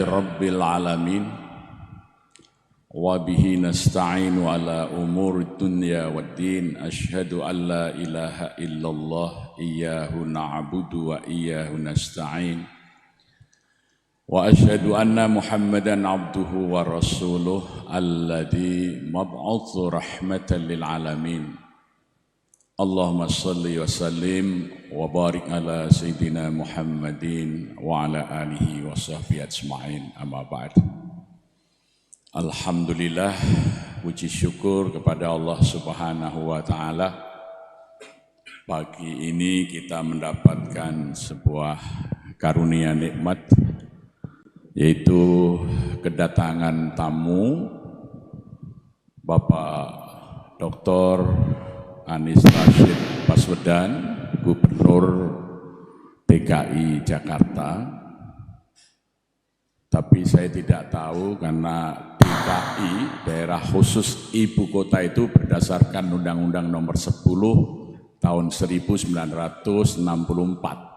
rabbil alamin wa bihi nasta'inu ala umuri dunya waddin asyhadu an la ilaha illallah iyyahu na'budu wa iyyahu nasta'in wa asyhadu anna muhammadan abduhu wa rasuluh alladzi mab'utsu rahmatan lil alamin. Allahumma salli wa sallim wa barik ala sayyidina Muhammadin wa ala alihi wa sahbihi ajma'in, amma ba'd. Alhamdulillah, puji syukur kepada Allah Subhanahu wa ta'ala. Pagi ini kita mendapatkan sebuah karunia nikmat, yaitu kedatangan tamu Bapak Dr. Anies Rashid Baswedan, Gubernur DKI Jakarta. Tapi saya tidak tahu karena DKI, daerah khusus ibu kota itu berdasarkan Undang-Undang Nomor 10 tahun 1964.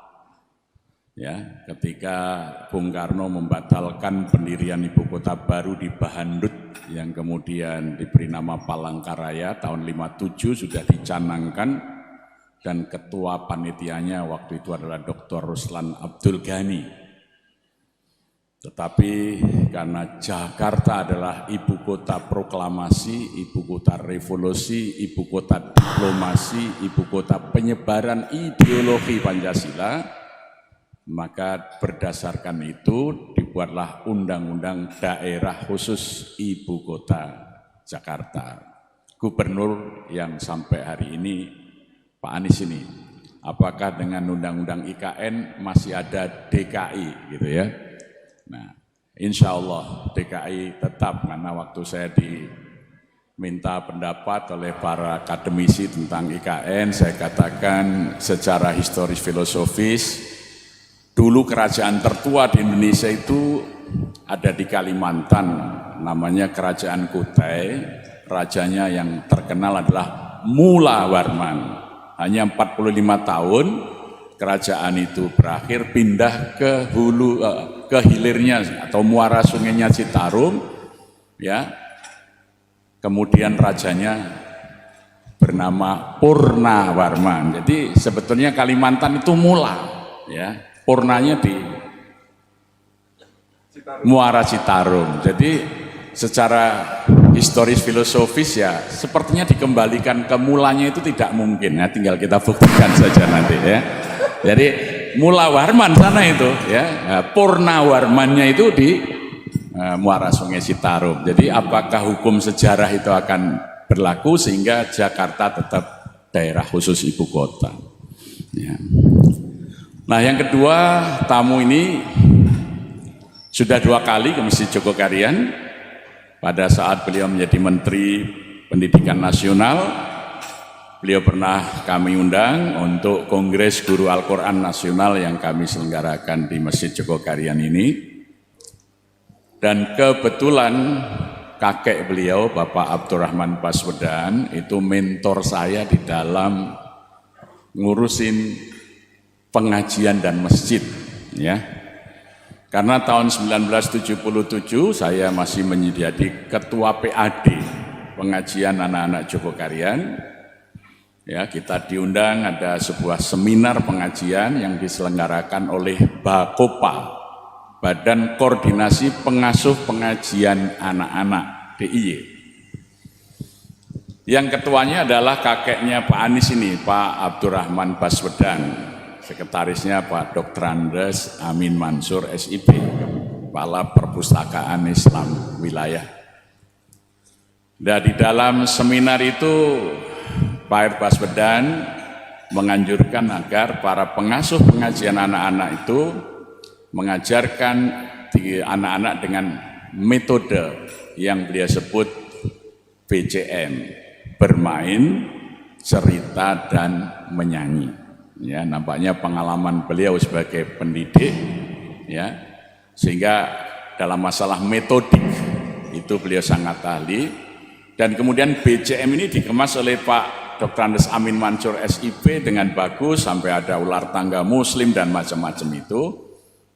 Ya, ketika Bung Karno membatalkan pendirian ibu kota baru di Bahandut yang kemudian diberi nama Palangkaraya tahun 57 sudah dicanangkan, dan ketua panitianya waktu itu adalah Dr. Ruslan Abdul Ghani. Tetapi karena Jakarta adalah ibu kota proklamasi, ibu kota revolusi, ibu kota diplomasi, ibu kota penyebaran ideologi Pancasila, maka berdasarkan itu dibuatlah Undang-Undang Daerah Khusus Ibu Kota Jakarta. Gubernur yang sampai hari ini Pak Anies ini, apakah dengan Undang-Undang IKN masih ada DKI gitu ya? Nah, insya Allah DKI tetap, karena waktu saya diminta pendapat oleh para akademisi tentang IKN, saya katakan secara historis filosofis, dulu kerajaan tertua di Indonesia itu ada di Kalimantan, namanya Kerajaan Kutai. Rajanya yang terkenal adalah Mula Warman. Hanya 45 tahun kerajaan itu berakhir, pindah ke hulu, ke hilirnya atau muara sungainya Citarum, ya. Kemudian rajanya bernama Purna Warman. Jadi sebetulnya Kalimantan itu mula, ya. Purnanya di Muara Citarum. Jadi secara historis filosofis ya sepertinya dikembalikan ke mulanya itu tidak mungkin. Ya, tinggal kita buktikan saja nanti ya. Jadi Mula Warman sana itu ya, Purna Warmannya itu di Muara Sungai Citarum. Jadi apakah hukum sejarah itu akan berlaku sehingga Jakarta tetap daerah khusus ibu kota? Ya. Nah, yang kedua, tamu ini sudah 2 kali ke Masjid Jogokarian. Pada saat beliau menjadi Menteri Pendidikan Nasional, beliau pernah kami undang untuk Kongres Guru Al-Quran Nasional yang kami selenggarakan di Masjid Jogokarian ini. Dan kebetulan kakek beliau, Bapak Abdurrahman Baswedan, itu mentor saya di dalam ngurusin pengajian dan masjid, ya. Karena tahun 1977 saya masih menjadi ketua PAD, pengajian anak-anak Jogokarian. Ya, kita diundang ada sebuah seminar pengajian yang diselenggarakan oleh BAKOPA, Badan Koordinasi Pengasuh Pengajian Anak-anak DIY. Yang ketuanya adalah kakeknya Pak Anies ini, Pak Abdurrahman Baswedan. Sekretarisnya Pak Dr. Andes Amin Mansur SIP, Kepala Perpustakaan Islam Wilayah. Dan di dalam seminar itu Pak Baswedan menganjurkan agar para pengasuh pengajian anak-anak itu mengajarkan anak-anak dengan metode yang beliau sebut BCM, bermain, cerita, dan menyanyi. Ya, nampaknya pengalaman beliau sebagai pendidik, ya, sehingga dalam masalah metodik itu beliau sangat ahli. Dan kemudian BCM ini dikemas oleh Pak Dr. Andes Amin Mansur SIP dengan bagus, sampai ada ular tangga muslim dan macam-macam itu.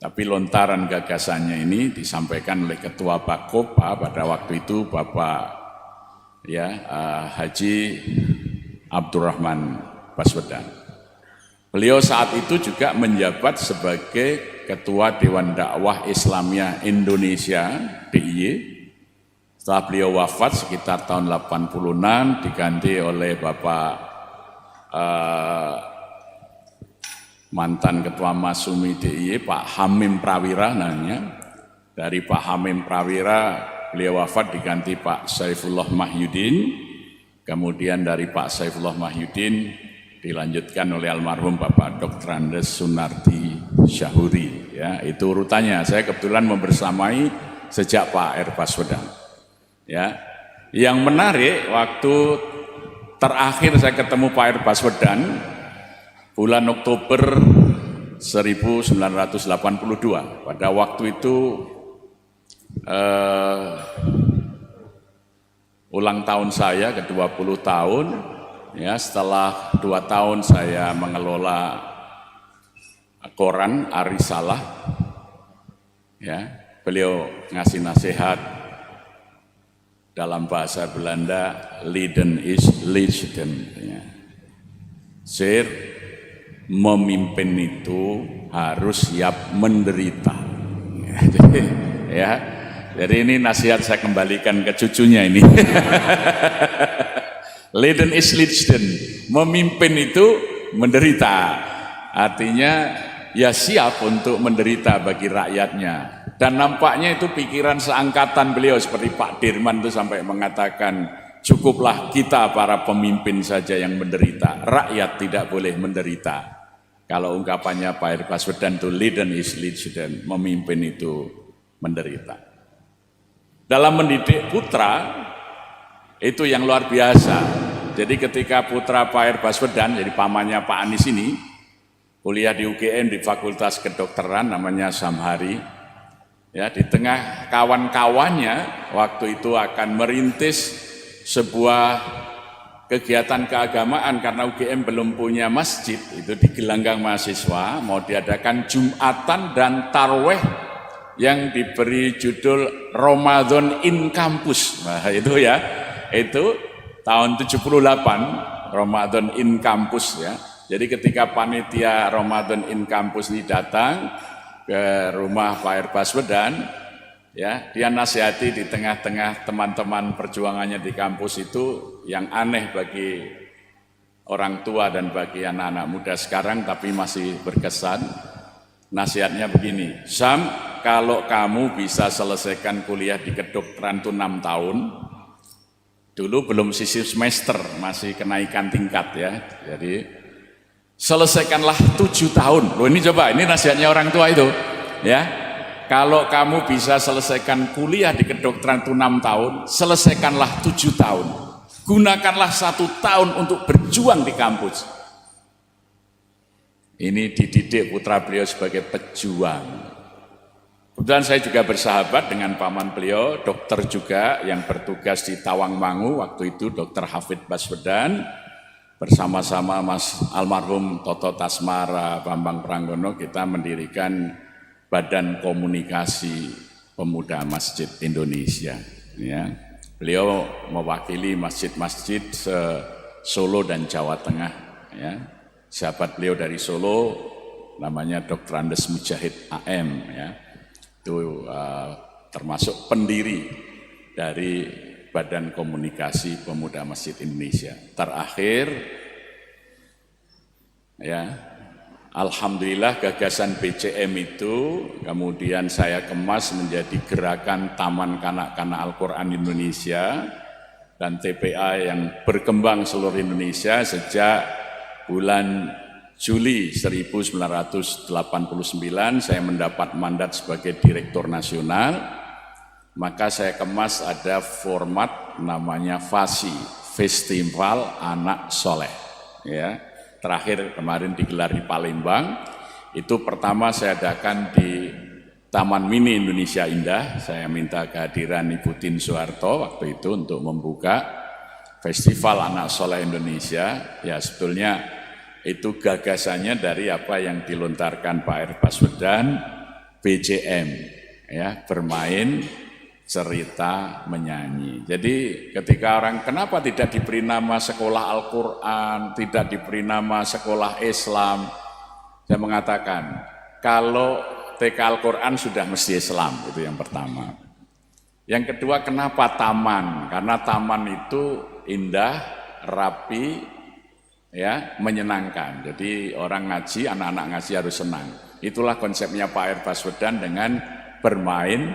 Tapi lontaran gagasannya ini disampaikan oleh Ketua Bakopa pada waktu itu Bapak Haji Abdurrahman Baswedan. Beliau saat itu juga menjabat sebagai Ketua Dewan Dakwah Islamiyah Indonesia DIY. Setelah beliau wafat sekitar tahun 86 diganti oleh Bapak mantan Ketua Masumi DIY Pak Hamim Prawira namanya. Dari Pak Hamim Prawira beliau wafat diganti Pak Saifullah Mahyudin. Kemudian dari Pak Saifullah Mahyudin dilanjutkan oleh almarhum Bapak Dr. Andes Sunardi Syahuri. Ya, itu urutannya. Saya kebetulan membersamai sejak Pak R. Baswedan. Ya, yang menarik waktu terakhir saya ketemu Pak R. Baswedan bulan Oktober 1982. Pada waktu itu ulang tahun saya ke-20 tahun. Ya, setelah 2 tahun saya mengelola koran Arisalah. Ya, beliau ngasih nasihat dalam bahasa Belanda, leiden is leiden. Ya. Sir, memimpin itu harus siap menderita. Jadi ini nasihat saya kembalikan ke cucunya ini. Leiden is leiden, memimpin itu menderita. Artinya ya siap untuk menderita bagi rakyatnya. Dan nampaknya itu pikiran seangkatan beliau seperti Pak Dirman itu sampai mengatakan cukuplah kita para pemimpin saja yang menderita, rakyat tidak boleh menderita. Kalau ungkapannya Pak R. Baswedan itu leiden is leiden, memimpin itu menderita. Dalam mendidik putra itu yang luar biasa. Jadi ketika putra Pak R. Baswedan, jadi pamannya Pak Anies ini, kuliah di UGM di Fakultas Kedokteran namanya Samhari, ya, di tengah kawan-kawannya waktu itu akan merintis sebuah kegiatan keagamaan karena UGM belum punya masjid, itu di gelanggang mahasiswa mau diadakan Jumatan dan Tarweh yang diberi judul Ramadan in Campus. Nah, itu ya, itu tahun 78 Ramadan in Campus ya. Jadi ketika panitia Ramadan in Campus ini datang ke rumah Pak R. Baswedan, ya, dia nasihati di tengah-tengah teman-teman perjuangannya di kampus itu yang aneh bagi orang tua dan bagi anak-anak muda sekarang tapi masih berkesan. Nasihatnya begini, Sam, kalau kamu bisa selesaikan kuliah di kedokteran itu 6 tahun, dulu belum sistem semester, masih kenaikan tingkat ya, jadi selesaikanlah 7 tahun. Loh ini coba, ini nasihatnya orang tua itu ya. Kalau kamu bisa selesaikan kuliah di kedokteran itu 6 tahun, selesaikanlah 7 tahun. Gunakanlah 1 tahun untuk berjuang di kampus. Ini dididik putra beliau sebagai pejuang. Kemudian saya juga bersahabat dengan paman beliau, dokter juga yang bertugas di Tawangmangu waktu itu, Dr. Hafid Baswedan. Bersama-sama Mas almarhum Toto Tasmara, Bambang Pranggono, kita mendirikan Badan Komunikasi Pemuda Masjid Indonesia. Ya. Beliau mewakili masjid-masjid Solo dan Jawa Tengah. Ya. Sahabat beliau dari Solo, namanya Dr. Andes Mujahid AM. Ya. Itu termasuk pendiri dari Badan Komunikasi Pemuda Masjid Indonesia. Terakhir, ya, alhamdulillah gagasan BCM itu kemudian saya kemas menjadi gerakan Taman Kanak-Kanak Al-Quran Indonesia dan TPA yang berkembang seluruh Indonesia sejak bulan Juli 1989 saya mendapat mandat sebagai Direktur Nasional, maka saya kemas ada format namanya FASI, Festival Anak Soleh. Ya, terakhir kemarin digelar di Palembang, itu pertama saya adakan di Taman Mini Indonesia Indah. Saya minta kehadiran Ibu Tin Soeharto waktu itu untuk membuka Festival Anak Soleh Indonesia. Ya sebetulnya itu gagasannya dari apa yang dilontarkan Pak R. Baswedan BCM, ya, bermain, cerita, menyanyi. Jadi ketika orang, kenapa tidak diberi nama sekolah Al-Quran, tidak diberi nama sekolah Islam? Saya mengatakan, kalau TK Al-Quran sudah mesti Islam, itu yang pertama. Yang kedua, kenapa taman? Karena taman itu indah, rapi, ya, menyenangkan. Jadi orang ngaji, anak-anak ngaji harus senang. Itulah konsepnya Pak R. Baswedan dengan bermain,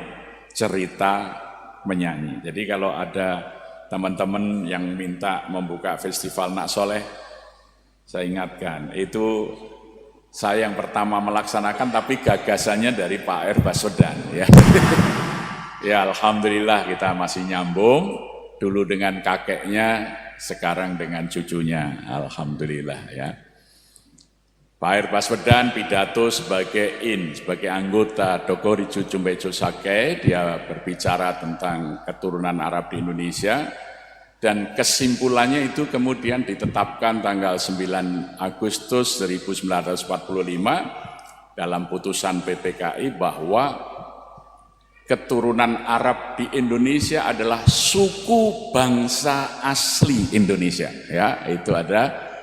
cerita, menyanyi. Jadi kalau ada teman-teman yang minta membuka festival Nak Soleh, saya ingatkan, itu saya yang pertama melaksanakan, tapi gagasannya dari Pak R. Baswedan, ya. Ya, alhamdulillah kita masih nyambung, dulu dengan kakeknya, sekarang dengan cucunya, alhamdulillah, ya. Pak R. Baswedan pidato sebagai anggota Dogori Jumbejo Sake, dia berbicara tentang keturunan Arab di Indonesia, dan kesimpulannya itu kemudian ditetapkan tanggal 9 Agustus 1945 dalam putusan PPKI bahwa keturunan Arab di Indonesia adalah suku bangsa asli Indonesia, ya. Itu ada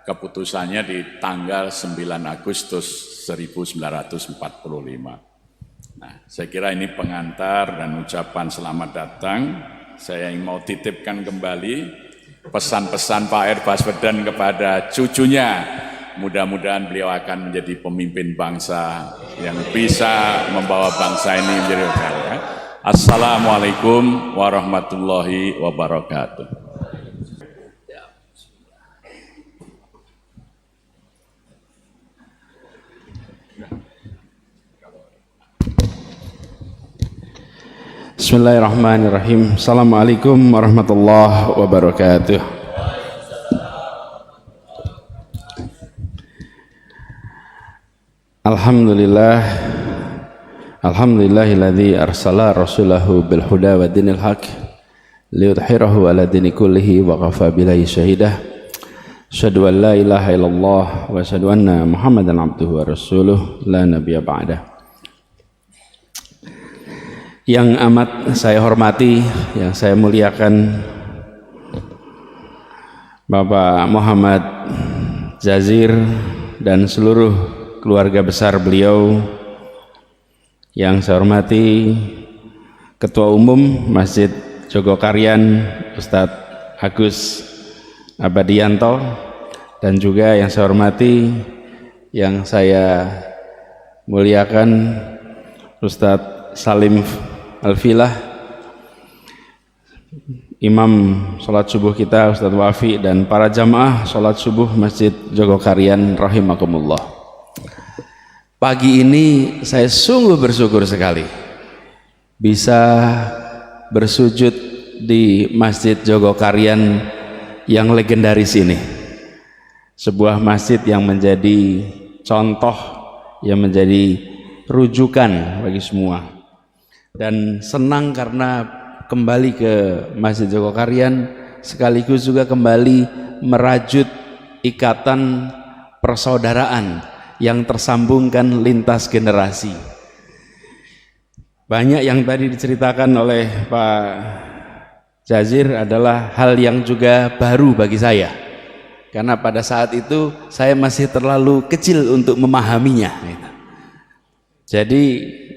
keputusannya di tanggal 9 Agustus 1945. Nah, saya kira ini pengantar dan ucapan selamat datang. Saya ingin mau titipkan kembali pesan-pesan Pak R. Baswedan kepada cucunya. Mudah-mudahan beliau akan menjadi pemimpin bangsa yang bisa membawa bangsa ini menjadi kaya. Assalamualaikum warahmatullahi wabarakatuh. Bismillahirrahmanirrahim. Assalamualaikum warahmatullahi wabarakatuh. Alhamdulillahilladzi arsala rasulahu bil huda wa dinil haq liyudhhirahu ala dini kullihi wa kafa billahi syahidah. Asyhadu an la ilaha illallah wa asyhadu anna Muhammadan abduhu wa rasuluh la nabiyya ba'dah. Yang amat saya hormati, yang saya muliakan, Bapak Muhammad Jazir dan seluruh keluarga besar beliau, yang saya hormati Ketua Umum Masjid Jogokarian Ustadz Agus Abadianto, dan juga yang saya hormati, yang saya muliakan Ustadz Salim Alfilah, Imam sholat subuh kita Ustadz Wafi, dan para jamaah sholat subuh Masjid Jogokarian rahimakumullah. Pagi ini saya sungguh bersyukur sekali bisa bersujud di Masjid Jogokarian yang legendaris ini. Sebuah masjid yang menjadi contoh, yang menjadi rujukan bagi semua. Dan senang karena kembali ke Masjid Jogokarian sekaligus juga kembali merajut ikatan persaudaraan yang tersambungkan lintas generasi. Banyak yang tadi diceritakan oleh Pak Jazir adalah hal yang juga baru bagi saya, karena pada saat itu saya masih terlalu kecil untuk memahaminya. Jadi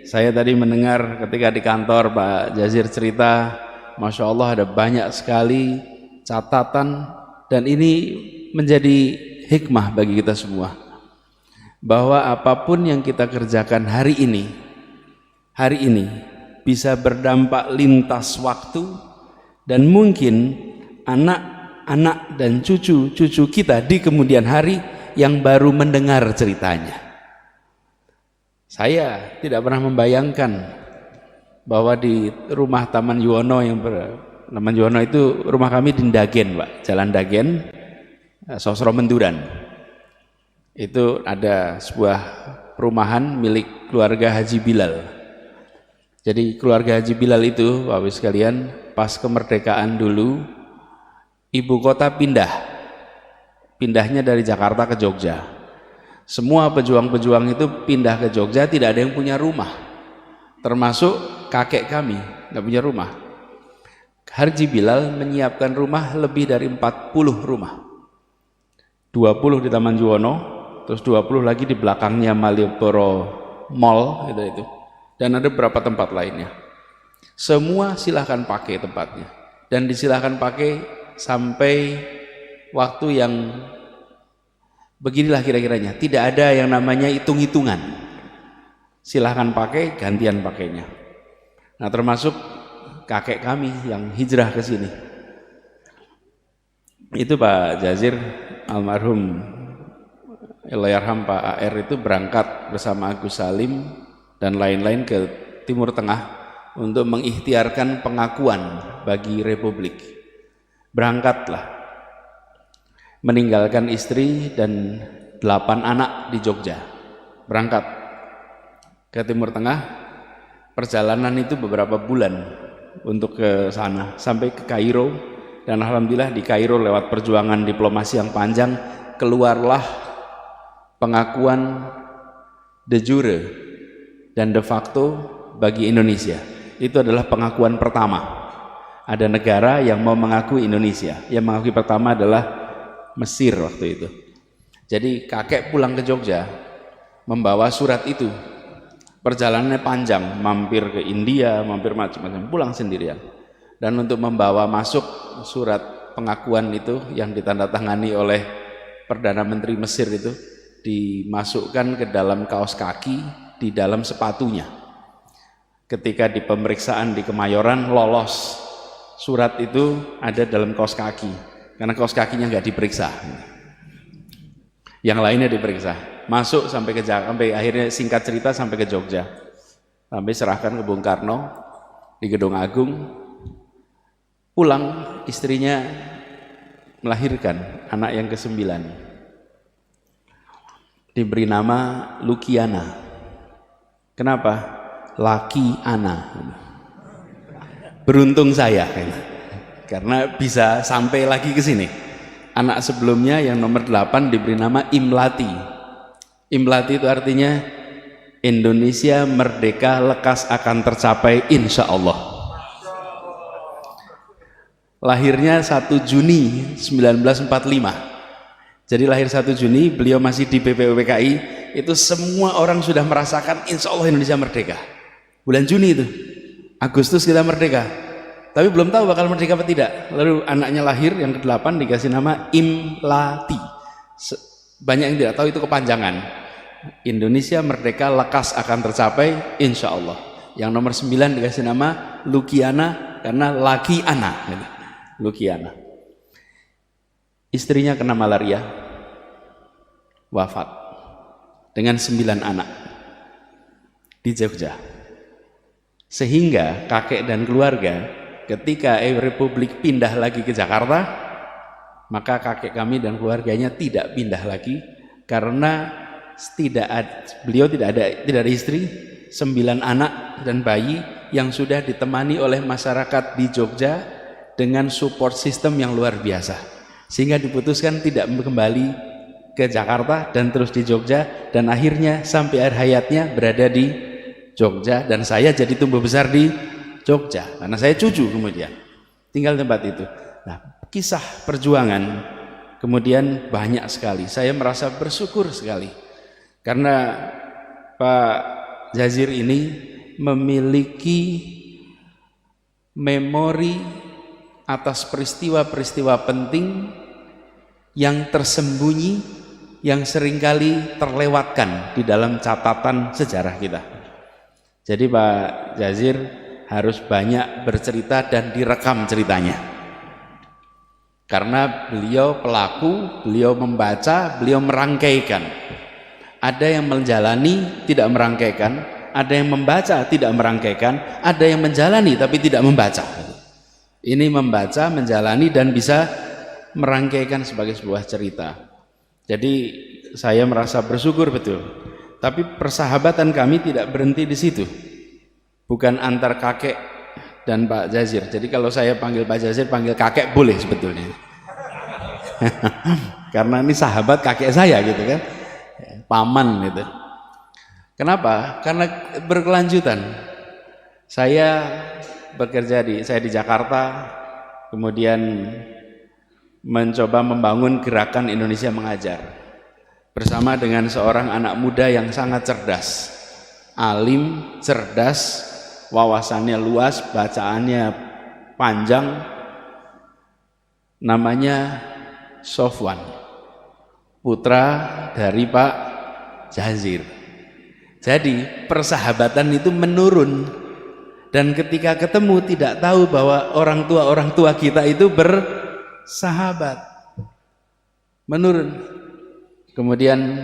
saya tadi mendengar ketika di kantor Pak Jazir cerita, Masya Allah ada banyak sekali catatan, dan ini menjadi hikmah bagi kita semua, bahwa apapun yang kita kerjakan hari ini bisa berdampak lintas waktu, dan mungkin anak-anak dan cucu-cucu kita di kemudian hari yang baru mendengar ceritanya. Saya tidak pernah membayangkan bahwa di rumah Taman Yuwono, Taman Yuwono itu rumah kami di Ndagen, Pak, Jalan Ndagen, Sosro Menduran. Itu ada sebuah perumahan milik keluarga Haji Bilal. Jadi keluarga Haji Bilal itu, Bapak Ibu sekalian, pas kemerdekaan dulu, ibu kota pindahnya dari Jakarta ke Jogja. Semua pejuang-pejuang itu pindah ke Jogja, tidak ada yang punya rumah, termasuk kakek kami nggak punya rumah. Haji Bilal menyiapkan rumah lebih dari 40 rumah, 20 di Taman Juwono, terus 20 lagi di belakangnya Malioboro Mall itu, dan ada beberapa tempat lainnya. Semua silahkan pakai tempatnya, dan disilahkan pakai sampai waktu yang beginilah kira-kiranya. Tidak ada yang namanya hitung-hitungan, silahkan pakai, gantian pakainya. Nah, termasuk kakek kami yang hijrah ke sini. Itu Pak Jazir, almarhum Allahyarham Pak AR itu berangkat bersama Agus Salim dan lain-lain ke Timur Tengah untuk mengikhtiarkan pengakuan bagi Republik. Berangkatlah, meninggalkan istri dan 8 anak di Jogja, berangkat ke Timur Tengah. Perjalanan itu beberapa bulan untuk ke sana, sampai ke Kairo, dan alhamdulillah di Kairo lewat perjuangan diplomasi yang panjang keluarlah pengakuan de jure dan de facto bagi Indonesia. Itu adalah pengakuan pertama. Ada negara yang mau mengakui Indonesia. Yang mengakui pertama adalah Mesir waktu itu. Jadi kakek pulang ke Jogja membawa surat itu. Perjalanannya panjang, mampir ke India, mampir macam-macam, pulang sendirian. Dan untuk membawa masuk surat pengakuan itu yang ditandatangani oleh Perdana Menteri Mesir itu, dimasukkan ke dalam kaos kaki, di dalam sepatunya. Ketika di pemeriksaan di Kemayoran lolos, surat itu ada dalam kaos kaki, karena kaos kakinya nggak diperiksa, yang lainnya diperiksa. Masuk sampai ke Jakarta, sampai akhirnya singkat cerita sampai ke Jogja, sampai serahkan ke Bung Karno di Gedung Agung. Pulang, istrinya melahirkan anak yang ke-9, diberi nama Lukiana. Kenapa? Laki Ana. Beruntung saya, karena bisa sampai lagi ke sini. Anak sebelumnya yang nomor 8 diberi nama Imlati. Imlati itu artinya Indonesia merdeka lekas akan tercapai insya Allah. Lahirnya 1 Juni 1945. Jadi lahir 1 Juni, beliau masih di BPUPKI, itu semua orang sudah merasakan insya Allah Indonesia merdeka. Bulan Juni itu, Agustus kita merdeka, tapi belum tahu bakal merdeka apa tidak. Lalu anaknya lahir yang ke-8 dikasih nama Imlati. Banyak yang tidak tahu itu kepanjangan. Indonesia merdeka lekas akan tercapai insya Allah. Yang nomor 9 dikasih nama Lukiana karena laki anak, Lukiana. Istrinya kena malaria, wafat dengan 9 anak di Jogja. Sehingga kakek dan keluarga ketika Republik pindah lagi ke Jakarta, maka kakek kami dan keluarganya tidak pindah lagi karena beliau tidak ada istri, 9 anak dan bayi yang sudah ditemani oleh masyarakat di Jogja dengan support system yang luar biasa, sehingga diputuskan tidak kembali ke Jakarta dan terus di Jogja, dan akhirnya sampai akhir hayatnya berada di Jogja, dan saya jadi tumbuh besar di Jogja karena saya cucu kemudian tinggal di tempat itu. Nah, kisah perjuangan kemudian banyak sekali. Saya merasa bersyukur sekali karena Pak Jazir ini memiliki memori atas peristiwa-peristiwa penting yang tersembunyi, yang seringkali terlewatkan di dalam catatan sejarah kita. Jadi Pak Jazir harus banyak bercerita dan direkam ceritanya, karena beliau pelaku, beliau membaca, beliau merangkaikan. Ada yang menjalani tidak merangkaikan, ada yang membaca tidak merangkaikan, ada yang menjalani tapi tidak membaca. Ini membaca, menjalani, dan bisa merangkaikan sebagai sebuah cerita. Jadi saya merasa bersyukur betul. Tapi persahabatan kami tidak berhenti di situ. Bukan antar kakek dan Pak Jazir. Jadi kalau saya panggil Pak Jazir, panggil kakek boleh sebetulnya. Karena ini sahabat kakek saya gitu kan. paman gitu. Kenapa? Karena berkelanjutan. Saya saya di Jakarta, kemudian mencoba membangun gerakan Indonesia Mengajar bersama dengan seorang anak muda yang sangat cerdas, alim, cerdas, wawasannya luas, bacaannya panjang, namanya Sofwan, putra dari Pak Jazir. Jadi persahabatan itu menurun, dan ketika ketemu tidak tahu bahwa orang tua kita itu bersahabat, menurun. Kemudian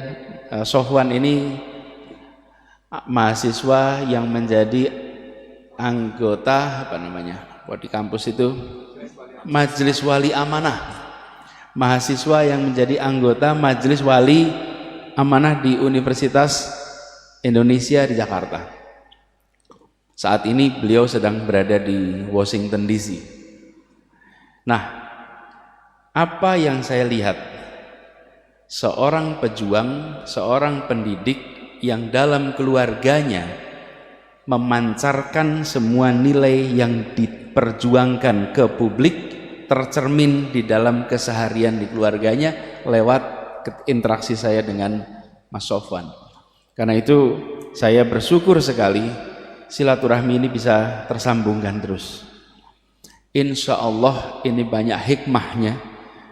Sofwan ini mahasiswa yang menjadi anggota di kampus itu Majelis Wali Amanah, mahasiswa yang menjadi anggota Majelis Wali Amanah di Universitas Indonesia di Jakarta. Saat ini beliau sedang berada di Washington DC. Nah, apa yang saya lihat, seorang pejuang, seorang pendidik yang dalam keluarganya memancarkan semua nilai yang diperjuangkan ke publik, tercermin di dalam keseharian di keluarganya lewat interaksi saya dengan Mas Sofwan. Karena itu saya bersyukur sekali silaturahmi ini bisa tersambungkan terus. Insya Allah ini banyak hikmahnya,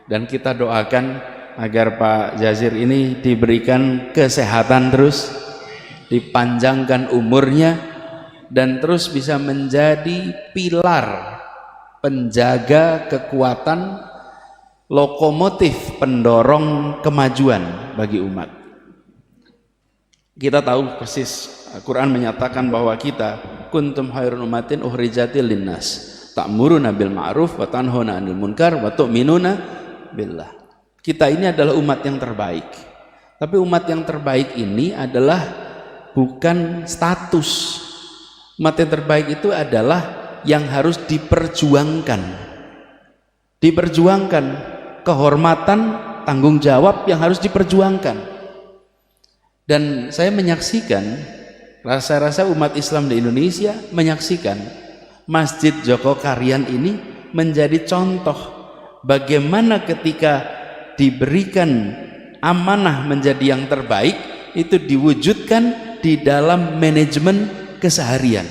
dan kita doakan agar Pak Jazir ini diberikan kesehatan terus, dipanjangkan umurnya, dan terus bisa menjadi pilar penjaga kekuatan, lokomotif pendorong kemajuan bagi umat. Kita tahu persis, Al-Quran menyatakan bahwa kita kuntum khairun ummatin ukhrijatil linnas ta'muruna bil ma'ruf wa tanhauna 'anil munkar wa tu'minuna billah. Kita ini adalah umat yang terbaik. Tapi umat yang terbaik ini adalah bukan status. Umat yang terbaik itu adalah yang harus diperjuangkan. Diperjuangkan, kehormatan, tanggung jawab yang harus diperjuangkan. Dan saya menyaksikan, rasa-rasa umat Islam di Indonesia menyaksikan Masjid Joko Karyan ini menjadi contoh bagaimana ketika diberikan amanah menjadi yang terbaik, itu diwujudkan di dalam manajemen keseharian.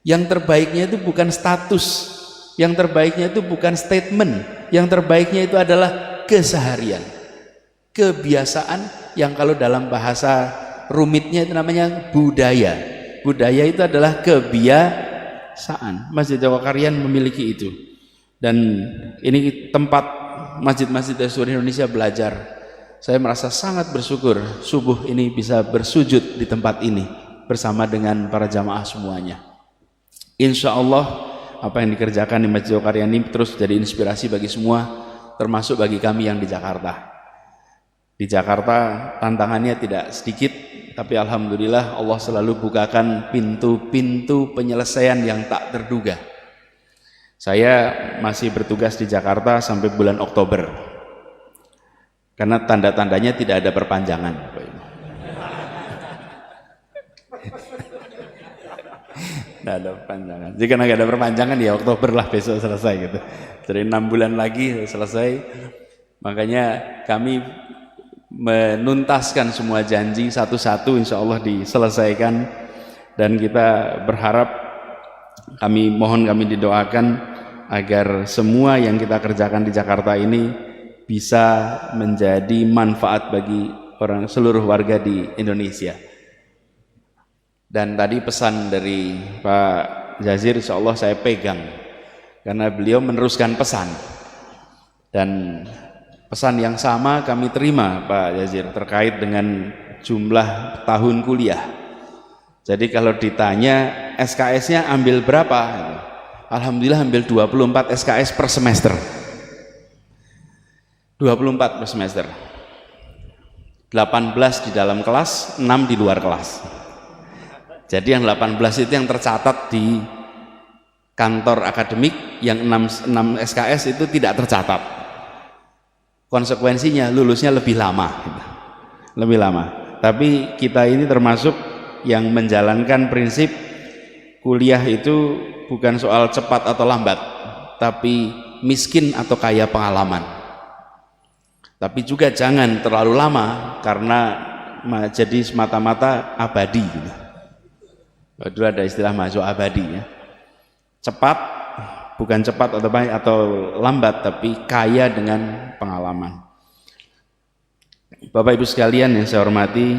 Yang terbaiknya itu bukan status, yang terbaiknya itu bukan statement, yang terbaiknya itu adalah keseharian, kebiasaan, yang kalau dalam bahasa rumitnya itu namanya budaya. Budaya itu adalah kebiasaan. Masjid Joko Karyan memiliki itu, dan ini tempat masjid-masjid dari seluruh Indonesia belajar. Saya merasa sangat bersyukur subuh ini bisa bersujud di tempat ini bersama dengan para jamaah semuanya. Insya Allah apa yang dikerjakan di Masjid Joko Karyan ini terus jadi inspirasi bagi semua, termasuk bagi kami yang di Jakarta. Di Jakarta tantangannya tidak sedikit, tapi alhamdulillah Allah selalu bukakan pintu-pintu penyelesaian yang tak terduga. Saya masih bertugas di Jakarta sampai bulan Oktober, karena tanda-tandanya tidak ada perpanjangan. Tidak ada perpanjangan. Jika nggak ada perpanjangan ya Oktober lah, besok selesai gitu. Jadi 6 bulan lagi selesai. Makanya kami menuntaskan semua janji satu-satu, insya Allah diselesaikan, dan kita berharap, kami didoakan agar semua yang kita kerjakan di Jakarta ini bisa menjadi manfaat bagi seluruh warga di Indonesia. Dan tadi pesan dari Pak Jazir insya Allah saya pegang, karena beliau meneruskan pesan, dan pesan yang sama kami terima Pak Jazir terkait dengan jumlah tahun kuliah. Jadi kalau ditanya SKS-nya ambil berapa? Alhamdulillah ambil 24 SKS per semester. 24 per semester. 18 di dalam kelas, 6 di luar kelas. Jadi yang 18 itu yang tercatat di kantor akademik, yang 6 SKS itu tidak tercatat. Konsekuensinya lulusnya lebih lama, lebih lama. Tapi kita ini termasuk yang menjalankan prinsip kuliah itu bukan soal cepat atau lambat, tapi miskin atau kaya pengalaman. Tapi juga jangan terlalu lama karena jadi semata-mata abadi gitu. Dulu ada istilah mahasiswa abadi ya. Cepat, bukan cepat atau lambat, tapi kaya dengan pengalaman. Bapak Ibu sekalian yang saya hormati,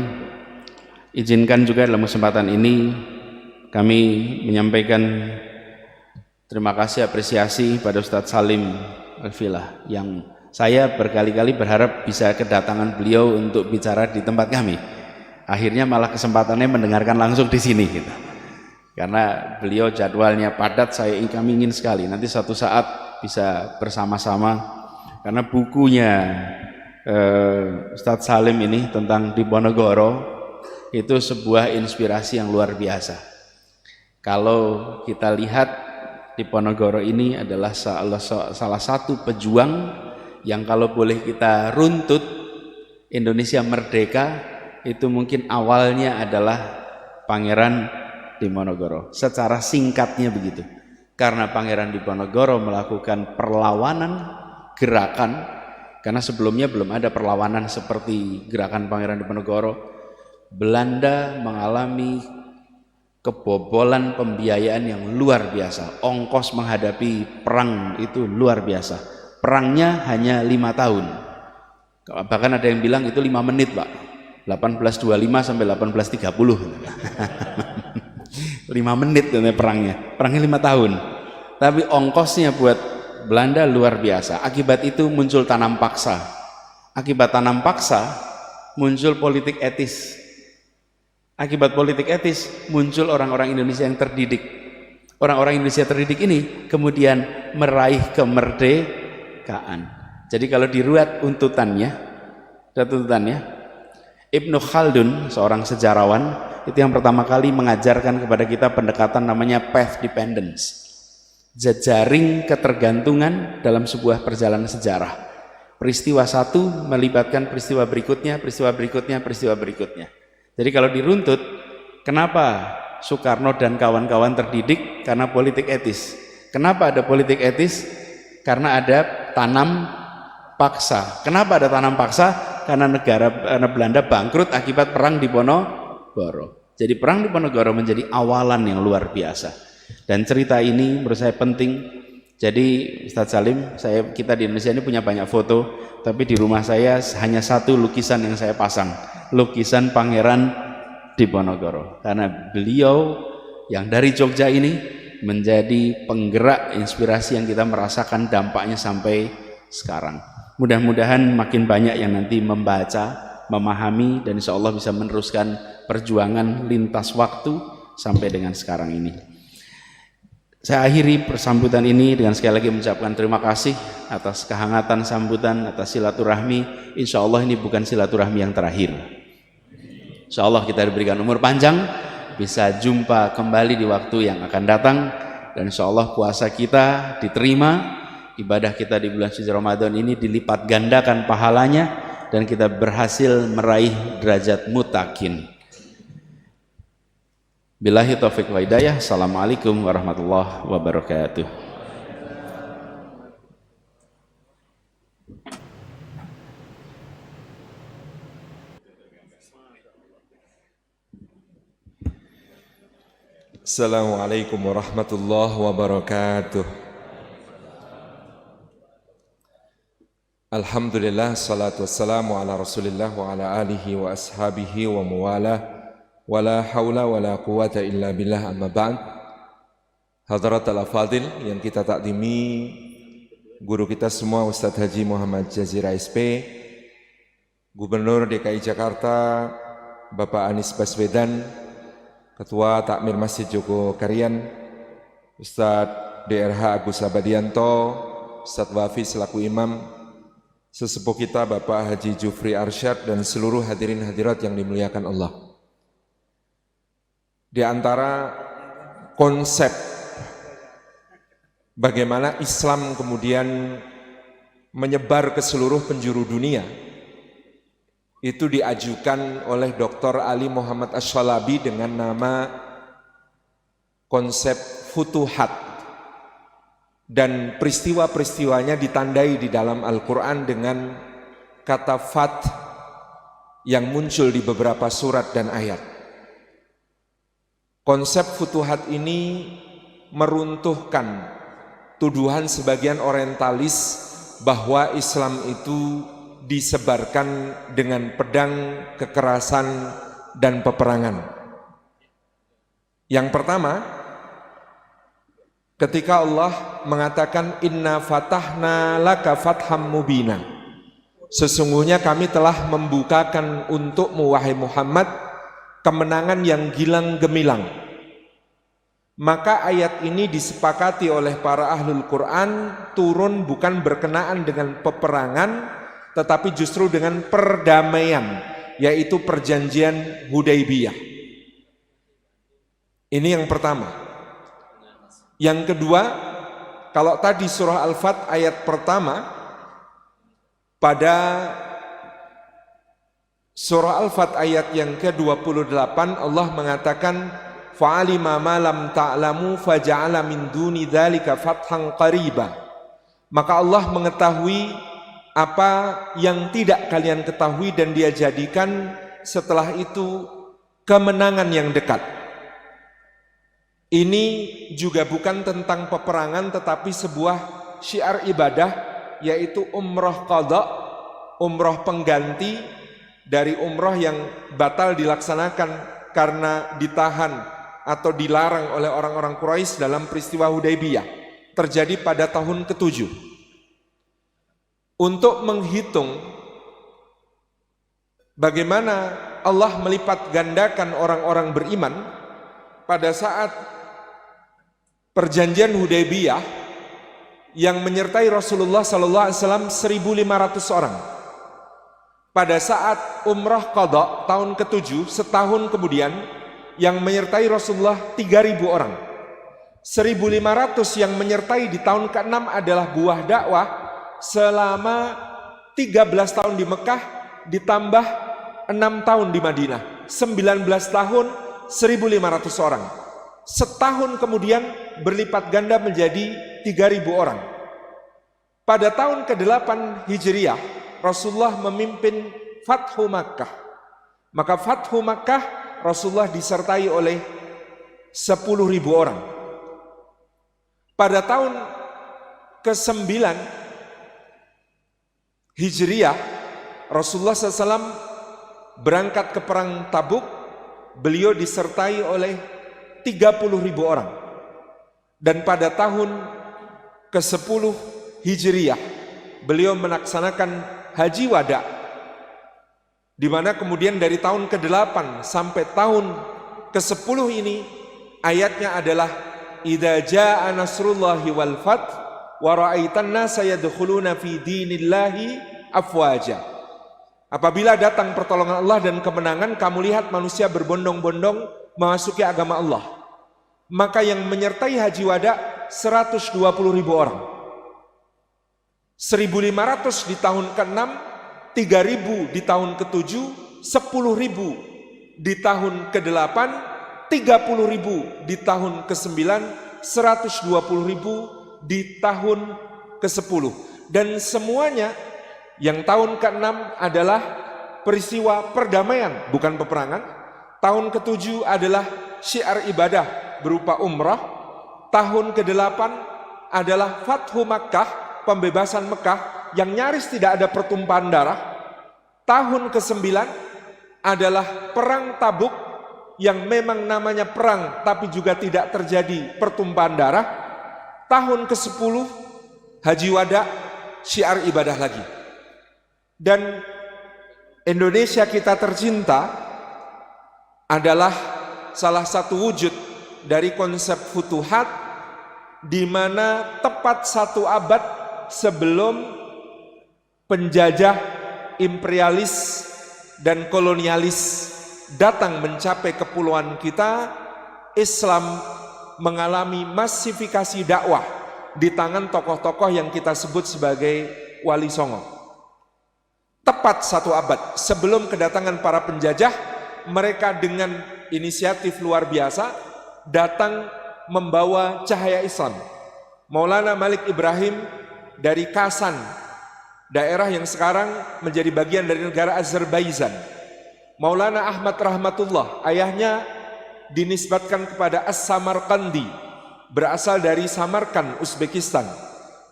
izinkan juga dalam kesempatan ini kami menyampaikan terima kasih, apresiasi pada Ustadz Salim Al-Filah yang saya berkali-kali berharap bisa kedatangan beliau untuk bicara di tempat kami. Akhirnya malah kesempatannya mendengarkan langsung di sini gitu. Karena beliau jadwalnya padat, kami ingin sekali nanti suatu saat bisa bersama-sama, karena bukunya Ustadz Salim ini tentang Diponegoro itu sebuah inspirasi yang luar biasa. Kalau kita lihat Diponegoro ini adalah salah satu pejuang yang kalau boleh kita runtut Indonesia merdeka itu mungkin awalnya adalah Pangeran Diponegoro. Secara singkatnya begitu. Karena Pangeran Diponegoro melakukan perlawanan gerakan, karena sebelumnya belum ada perlawanan seperti gerakan Pangeran Diponegoro. Belanda mengalami kebobolan pembiayaan yang luar biasa. Ongkos menghadapi perang itu luar biasa. Perangnya hanya 5 tahun. Bahkan ada yang bilang itu 5 menit, Pak. 1825 sampai 1830. 5 menit perangnya. Perangnya 5 tahun. Tapi ongkosnya buat Belanda luar biasa. Akibat itu muncul tanam paksa. Akibat tanam paksa muncul politik etis. Akibat politik etis muncul orang-orang Indonesia yang terdidik. Orang-orang Indonesia terdidik ini kemudian meraih kemerdekaan. Jadi kalau diruat tuntutannya, Ibnu Khaldun, seorang sejarawan, itu yang pertama kali mengajarkan kepada kita pendekatan namanya path dependence, jejaring ketergantungan dalam sebuah perjalanan sejarah. Peristiwa satu melibatkan peristiwa berikutnya, peristiwa berikutnya, peristiwa berikutnya. Jadi kalau diruntut, kenapa Soekarno dan kawan-kawan terdidik? Karena politik etis. Kenapa ada politik etis? Karena ada tanam paksa. Kenapa ada tanam paksa? Karena Belanda bangkrut akibat perang Diponegoro. Jadi perang Diponegoro menjadi awalan yang luar biasa. Dan cerita ini menurut saya penting. Jadi Ustadz Salim, kita di Indonesia ini punya banyak foto, tapi di rumah saya hanya satu lukisan yang saya pasang, lukisan Pangeran Diponegoro. Karena beliau yang dari Jogja ini menjadi penggerak inspirasi yang kita merasakan dampaknya sampai sekarang. Mudah-mudahan makin banyak yang nanti membaca, memahami, dan insya Allah bisa meneruskan perjuangan lintas waktu sampai dengan sekarang ini. Saya akhiri persambutan ini dengan sekali lagi mengucapkan terima kasih atas kehangatan sambutan, atas silaturahmi. Insya Allah ini bukan silaturahmi yang terakhir. Insya Allah kita diberikan umur panjang, bisa jumpa kembali di waktu yang akan datang, dan insya Allah puasa kita diterima, ibadah kita di bulan suci Ramadan ini dilipat gandakan pahalanya, dan kita berhasil meraih derajat mutakin. Billahi taufiq wa hidayah. Assalamualaikum warahmatullahi wabarakatuh. Assalamualaikum warahmatullahi wabarakatuh. Alhamdulillah, salatu wassalamu ala rasulillah wa ala alihi wa ashabihi wa muwala, wa la hawla wa la quwata illa billah, amma ba'd. Hadirat al-afadil yang kita takdimi, guru kita semua Ustadz Haji Muhammad Jazir SP, Gubernur DKI Jakarta Bapak Anies Baswedan, Ketua Takmir Masjid Joko Karian, Ustadz DRH Agus Abadianto, Ustadz Wafi selaku imam, sesepuh kita Bapak Haji Jufri Arsyad, dan seluruh hadirin hadirat yang dimuliakan Allah. Di antara konsep bagaimana Islam kemudian menyebar ke seluruh penjuru dunia itu diajukan oleh Dr. Ali Muhammad Ash-Shalabi dengan nama konsep futuhat, dan peristiwa-peristiwanya ditandai di dalam Al-Quran dengan kata fat yang muncul di beberapa surat dan ayat. Konsep futuhat ini meruntuhkan tuduhan sebagian orientalis bahwa Islam itu disebarkan dengan pedang, kekerasan, dan peperangan. Yang pertama, ketika Allah mengatakan inna fatahna laka fatham mubina, sesungguhnya kami telah membukakan untukmu wahai Muhammad kemenangan yang gilang gemilang. Maka ayat ini disepakati oleh para ahlul Quran turun bukan berkenaan dengan peperangan, tetapi justru dengan perdamaian, yaitu perjanjian Hudaybiyah. Ini yang pertama. Yang kedua, kalau tadi surah Al-Fat ayat pertama, pada surah Al-Fat ayat yang ke-28 Allah mengatakan fa'alima ma lam ta'lamu faja'ala min duni dzalika fathan qariba. Maka Allah mengetahui apa yang tidak kalian ketahui dan Dia jadikan setelah itu kemenangan yang dekat. Ini juga bukan tentang peperangan tetapi sebuah syiar ibadah, yaitu umrah qadha, umrah pengganti dari umrah yang batal dilaksanakan karena ditahan atau dilarang oleh orang-orang Quraisy dalam peristiwa Hudaybiyah, terjadi pada tahun ke-7. Untuk menghitung bagaimana Allah melipat gandakan orang-orang beriman pada saat perjanjian Hudaybiyah yang menyertai Rasulullah SAW 1.500 orang. Pada saat umrah qadha tahun ke-7, setahun kemudian, yang menyertai Rasulullah 3.000 orang. 1.500 yang menyertai di tahun ke-6 adalah buah dakwah selama 13 tahun di Mekah ditambah 6 tahun di Madinah. 19 tahun 1.500 orang. Setahun kemudian berlipat ganda menjadi 3.000 orang. Pada tahun ke-8 Hijriah, Rasulullah memimpin Fathu Makkah. Maka Fathu Makkah Rasulullah disertai oleh 10.000 orang. Pada tahun ke-9 Hijriah, Rasulullah SAW berangkat ke perang Tabuk. Beliau disertai oleh 30.000 orang. Dan pada tahun ke-10 Hijriah, beliau melaksanakan Haji Wada, di mana kemudian dari tahun ke-8 sampai tahun ke-10 ini ayatnya adalah idza jaa nasrullahi wal fath wa ra'aitan nasa yadkhuluna fi dinillahi afwaja. Apabila datang pertolongan Allah dan kemenangan, kamu lihat manusia berbondong-bondong memasuki agama Allah. Maka yang menyertai Haji Wada 120.000 orang. 1.500 di tahun ke-6, 3.000 di tahun ke-7, 10.000 di tahun ke-8, 30.000 di tahun ke-9, 120.000 di tahun ke-10. Dan semuanya yang tahun ke-6 adalah peristiwa perdamaian, bukan peperangan. Tahun ke-7 adalah syiar ibadah berupa umrah. Tahun ke-8 adalah Fathu Makkah, pembebasan Mekah, yang nyaris tidak ada pertumpahan darah. Tahun ke-9 adalah perang Tabuk, yang memang namanya perang tapi juga tidak terjadi pertumpahan darah. Tahun ke-10 Haji Wada, syiar ibadah lagi. Dan Indonesia kita tercinta adalah salah satu wujud dari konsep futuhat, di mana tepat 1 abad sebelum penjajah, imperialis, dan kolonialis datang mencapai kepulauan kita, Islam mengalami masifikasi dakwah di tangan tokoh-tokoh yang kita sebut sebagai Wali Songo. tepat 1 abad sebelum kedatangan para penjajah, mereka dengan inisiatif luar biasa datang membawa cahaya Islam. Maulana Malik Ibrahim dari Kasan, daerah yang sekarang menjadi bagian dari negara Azerbaijan. Maulana Ahmad Rahmatullah, ayahnya dinisbatkan kepada As-Samarkandi, berasal dari Samarkand, Uzbekistan.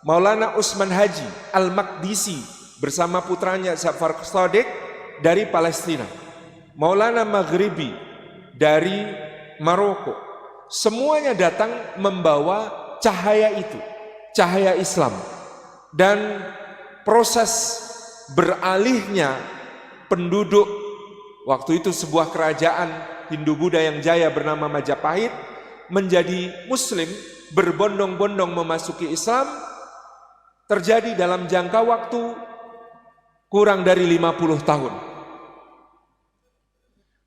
Maulana Usman Haji Al-Maqdisi bersama putranya Zafar Sadiq dari Palestina. Maulana Maghribi dari Maroko. Semuanya datang membawa cahaya itu, cahaya Islam. Dan proses beralihnya penduduk, waktu itu sebuah kerajaan Hindu-Buddha yang jaya bernama Majapahit, menjadi Muslim, berbondong-bondong memasuki Islam, terjadi dalam jangka waktu kurang dari 50 tahun.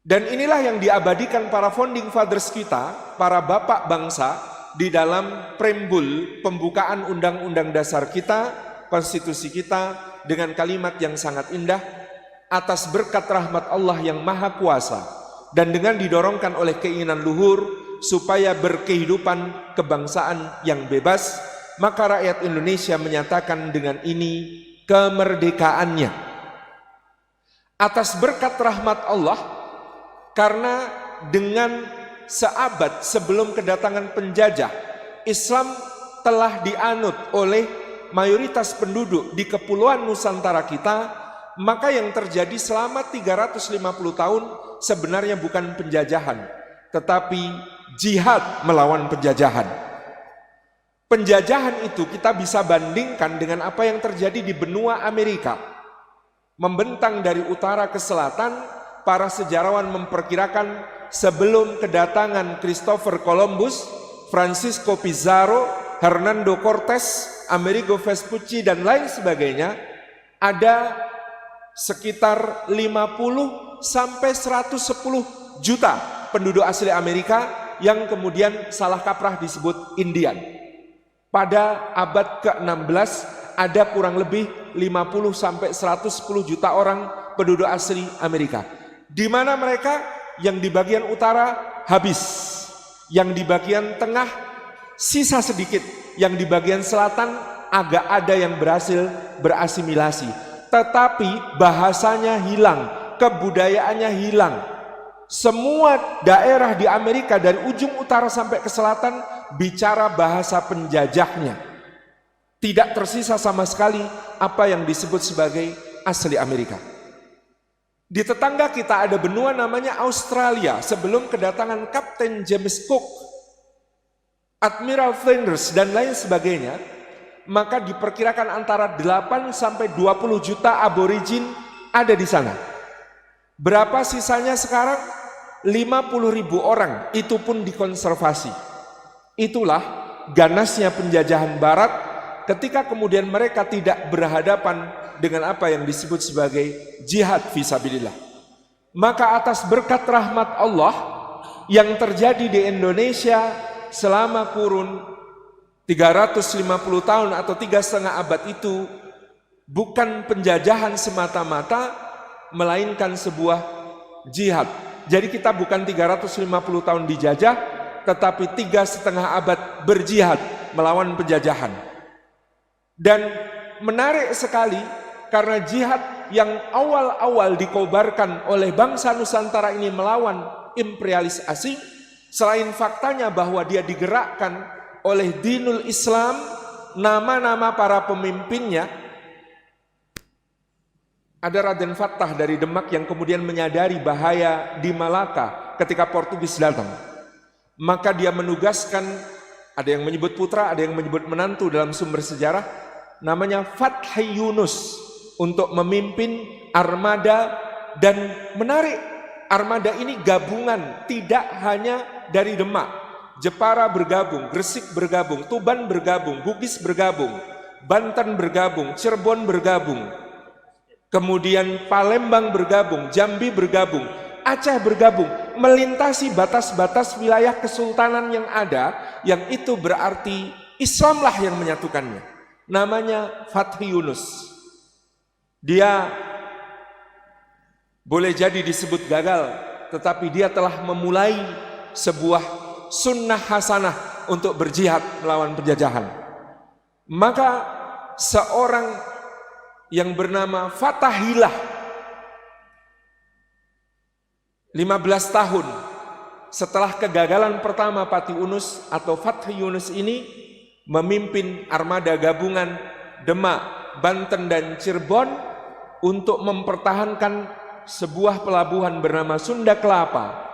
Dan inilah yang diabadikan para founding fathers kita, para bapak bangsa, di dalam preambul pembukaan undang-undang dasar kita, konstitusi kita, dengan kalimat yang sangat indah, atas berkat rahmat Allah yang maha kuasa, dan dengan didorongkan oleh keinginan luhur, supaya berkehidupan kebangsaan yang bebas, maka rakyat Indonesia menyatakan dengan ini kemerdekaannya. Atas berkat rahmat Allah, karena dengan seabad sebelum kedatangan penjajah, Islam telah dianut oleh mayoritas penduduk di kepulauan Nusantara kita, maka yang terjadi selama 350 tahun sebenarnya bukan penjajahan, tetapi jihad melawan penjajahan. Penjajahan itu kita bisa bandingkan dengan apa yang terjadi di benua Amerika. Membentang dari utara ke selatan, para sejarawan memperkirakan sebelum kedatangan Christopher Columbus, Francisco Pizarro, Hernando Cortés, Amerigo Vespucci dan lain sebagainya, ada sekitar 50 sampai 110 juta penduduk asli Amerika yang kemudian salah kaprah disebut Indian. Pada abad ke-16 ada kurang lebih 50 sampai 110 juta orang penduduk asli Amerika. Di mana mereka? Yang di bagian utara habis, yang di bagian tengah sisa sedikit, yang di bagian selatan agak ada yang berhasil berasimilasi. Tetapi bahasanya hilang, kebudayaannya hilang. Semua daerah di Amerika dari ujung utara sampai ke selatan bicara bahasa penjajahnya. Tidak tersisa sama sekali apa yang disebut sebagai asli Amerika. Di tetangga kita ada benua namanya Australia sebelum kedatangan Kapten James Cook, Admiral Flinders dan lain sebagainya, maka diperkirakan antara 8 sampai 20 juta aborigin ada di sana. Berapa sisanya sekarang? 50.000 orang, itu pun dikonservasi. Itulah ganasnya penjajahan barat ketika kemudian mereka tidak berhadapan dengan apa yang disebut sebagai jihad fisabilillah. Maka atas berkat rahmat Allah yang terjadi di Indonesia selama kurun 350 tahun atau 3,5 abad itu bukan penjajahan semata-mata, melainkan sebuah jihad. Jadi kita bukan 350 tahun dijajah, tetapi 3,5 abad berjihad melawan penjajahan. Dan menarik sekali karena jihad yang awal-awal dikobarkan oleh bangsa Nusantara ini melawan imperialis asing, selain faktanya bahwa dia digerakkan oleh dinul Islam, nama-nama para pemimpinnya, ada Raden Fattah dari Demak yang kemudian menyadari bahaya di Malaka ketika Portugis datang. Maka dia menugaskan, ada yang menyebut putra, ada yang menyebut menantu dalam sumber sejarah, namanya Fathi Yunus, untuk memimpin armada. Dan menarik, armada ini gabungan, tidak hanya dari Demak. Jepara bergabung, Gresik bergabung, Tuban bergabung, Bugis bergabung, Banten bergabung, Cirebon bergabung, kemudian Palembang bergabung, Jambi bergabung, Aceh bergabung, melintasi batas-batas wilayah kesultanan yang ada, yang itu berarti Islamlah yang menyatukannya. Namanya Fathi Yunus. Dia boleh jadi disebut gagal, tetapi dia telah memulai sebuah sunnah hasanah untuk berjihad melawan penjajahan. Maka seorang yang bernama Fatahillah 15 tahun setelah kegagalan pertama Pati Unus atau Fath Yunus ini memimpin armada gabungan Demak, Banten dan Cirebon untuk mempertahankan sebuah pelabuhan bernama Sunda Kelapa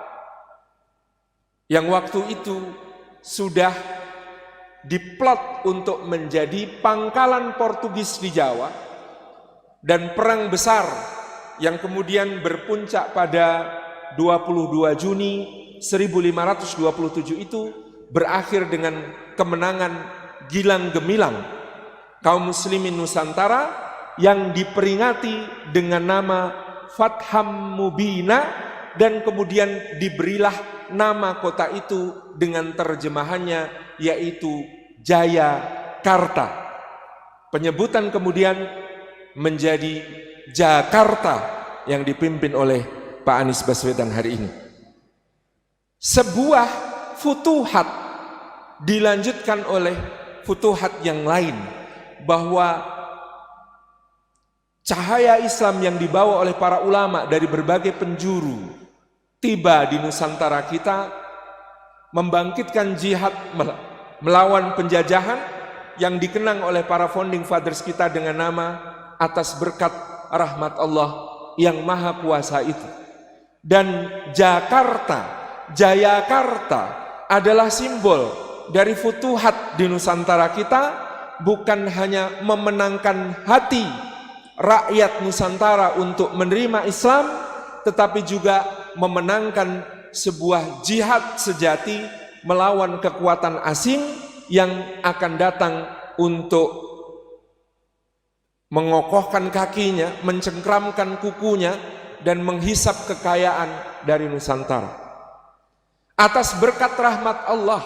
yang waktu itu sudah diplot untuk menjadi pangkalan Portugis di Jawa, dan perang besar yang kemudian berpuncak pada 22 Juni 1527 itu berakhir dengan kemenangan gilang gemilang kaum muslimin Nusantara yang diperingati dengan nama Fatham Mubina, dan kemudian diberilah nama kota itu dengan terjemahannya yaitu Jayakarta. Penyebutan kemudian menjadi Jakarta yang dipimpin oleh Pak Anies Baswedan hari ini. Sebuah futuhat dilanjutkan oleh futuhat yang lain, bahwa cahaya Islam yang dibawa oleh para ulama dari berbagai penjuru tiba di Nusantara kita, membangkitkan jihad melawan penjajahan yang dikenang oleh para founding fathers kita dengan nama atas berkat rahmat Allah yang maha kuasa itu. Dan Jayakarta adalah simbol dari futuhat di Nusantara kita, bukan hanya memenangkan hati rakyat Nusantara untuk menerima Islam, tetapi juga memenangkan sebuah jihad sejati melawan kekuatan asing yang akan datang untuk mengokohkan kakinya, mencengkramkan kukunya, dan menghisap kekayaan dari Nusantara. Atas berkat rahmat Allah,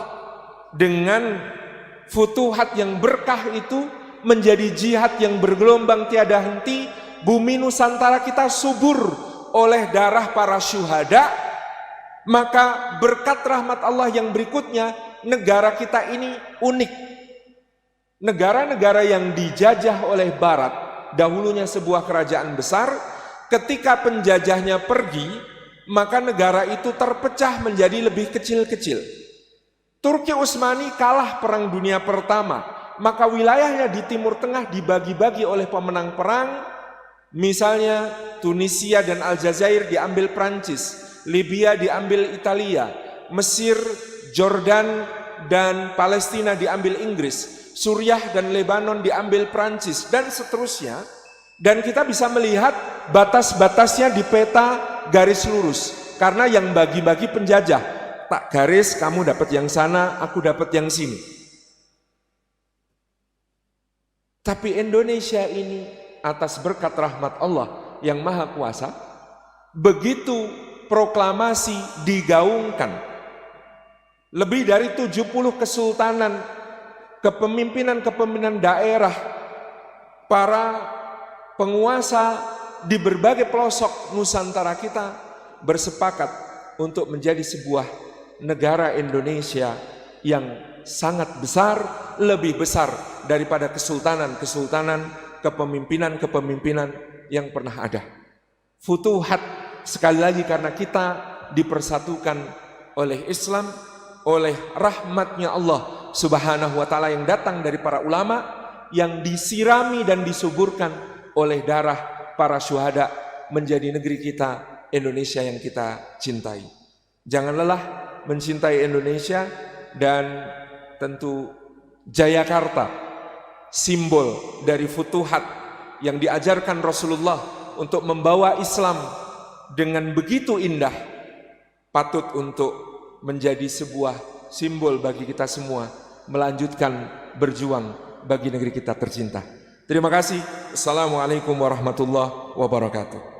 dengan futuhat yang berkah itu menjadi jihad yang bergelombang tiada henti, bumi Nusantara kita subur oleh darah para syuhada. Maka berkat rahmat Allah yang berikutnya, negara kita ini unik. Negara-negara yang dijajah oleh Barat, dahulunya sebuah kerajaan besar, ketika penjajahnya pergi, maka negara itu terpecah menjadi lebih kecil-kecil. Turki Utsmani kalah Perang Dunia Pertama, maka wilayahnya di Timur Tengah dibagi-bagi oleh pemenang perang. Misalnya Tunisia dan Aljazair diambil Prancis, Libya diambil Italia, Mesir, Jordan dan Palestina diambil Inggris, Suriah dan Lebanon diambil Prancis, dan seterusnya. Dan kita bisa melihat batas-batasnya di peta garis lurus, karena yang bagi-bagi penjajah. Tak garis, kamu dapat yang sana, aku dapat yang sini. Tapi Indonesia ini atas berkat rahmat Allah yang maha kuasa, begitu proklamasi digaungkan, lebih dari 70 kesultanan, kepemimpinan daerah, para penguasa di berbagai pelosok Nusantara kita bersepakat untuk menjadi sebuah negara Indonesia yang sangat besar, lebih besar daripada kesultanan-kesultanan, kepemimpinan-kepemimpinan yang pernah ada. Futuhat sekali lagi karena kita dipersatukan oleh Islam, oleh rahmatnya Allah Subhanahu wa ta'ala yang datang dari para ulama, yang disirami dan disuburkan oleh darah para syuhada, menjadi negeri kita Indonesia yang kita cintai. Jangan lelah mencintai Indonesia, dan tentu Jayakarta, simbol dari futuhat yang diajarkan Rasulullah untuk membawa Islam dengan begitu indah, patut untuk menjadi sebuah simbol bagi kita semua melanjutkan berjuang bagi negeri kita tercinta. Terima kasih. Assalamualaikum warahmatullahi wabarakatuh.